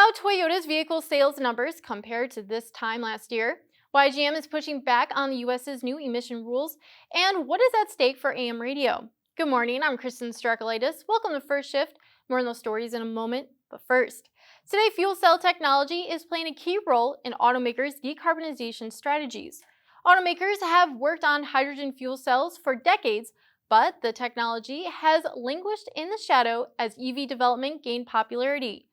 How Toyota's vehicle sales numbers compare to this time last year, why GM is pushing back on the US's new emission rules, and what is at stake for AM radio. Good morning, I'm Kristen Strakalitis. Welcome to First Shift. More on those stories in a moment, but first. Today, fuel cell technology is playing a key role in automakers' decarbonization strategies. Automakers have worked on hydrogen fuel cells for decades, but the technology has languished in the shadow as EV development gained popularity.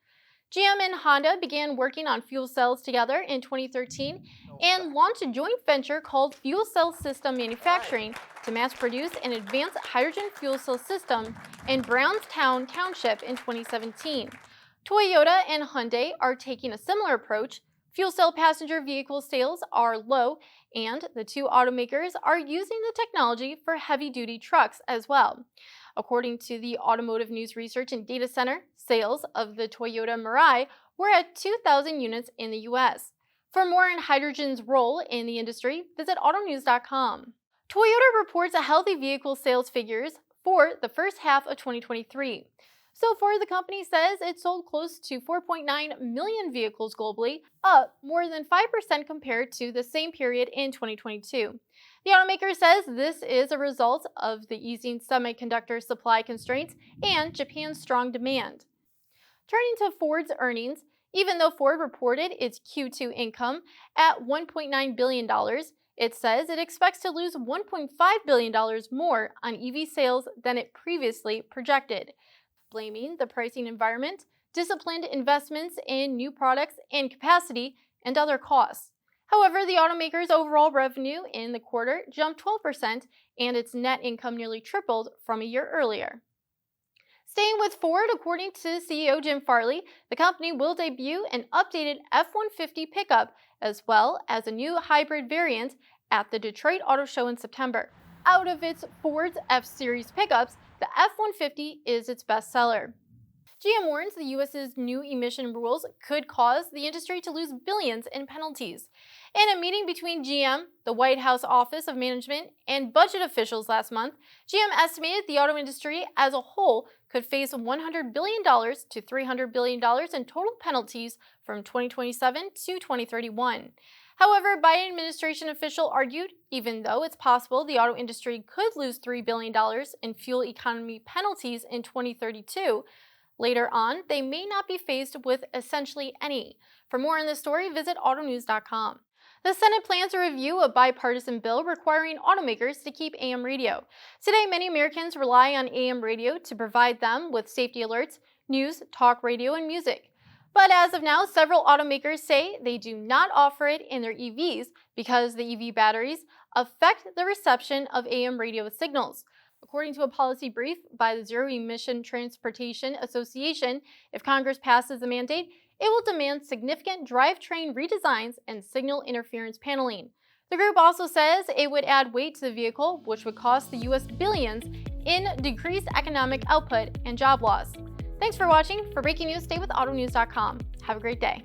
GM and Honda began working on fuel cells together in 2013 and launched a joint venture called Fuel Cell System Manufacturing to mass produce an advanced hydrogen fuel cell system in Brownstown Township in 2017. Toyota and Hyundai are taking a similar approach. Fuel cell passenger vehicle sales are low, and the two automakers are using the technology for heavy-duty trucks as well. According to the Automotive News Research and Data Center, sales of the Toyota Mirai were at 2,000 units in the U.S. For more on hydrogen's role in the industry, visit autonews.com. Toyota reports a healthy vehicle sales figures for the first half of 2023. So far, the company says it sold close to 4.9 million vehicles globally, up more than 5% compared to the same period in 2022. The automaker says this is a result of the easing semiconductor supply constraints and Japan's strong demand. Turning to Ford's earnings, even though Ford reported its Q2 income at $1.9 billion, it says it expects to lose $1.5 billion more on EV sales than it previously projected, blaming the pricing environment, disciplined investments in new products and capacity, and other costs. However, the automaker's overall revenue in the quarter jumped 12% and its net income nearly tripled from a year earlier. Staying with Ford, according to CEO Jim Farley, the company will debut an updated F-150 pickup as well as a new hybrid variant at the Detroit Auto Show in September. Out of its Ford's F-Series pickups, the F-150 is its best seller. GM warns the U.S.'s new emission rules could cause the industry to lose billions in penalties. In a meeting between GM, the White House Office of Management, and budget officials last month, GM estimated the auto industry as a whole could face $100 billion to $300 billion in total penalties from 2027 to 2031. However, Biden administration official argued even though it's possible the auto industry could lose $3 billion in fuel economy penalties in 2032, later on, they may not be faced with essentially any. For more on this story, visit autonews.com. The Senate plans to review a bipartisan bill requiring automakers to keep AM radio. Today, many Americans rely on AM radio to provide them with safety alerts, news, talk radio, and music. But as of now, several automakers say they do not offer it in their EVs because the EV batteries affect the reception of AM radio signals. According to a policy brief by the Zero Emission Transportation Association, if Congress passes the mandate, it will demand significant drivetrain redesigns and signal interference paneling. The group also says it would add weight to the vehicle, which would cost the U.S. billions in decreased economic output and job loss. Thanks for watching. For breaking news, stay with autonews.com. Have a great day.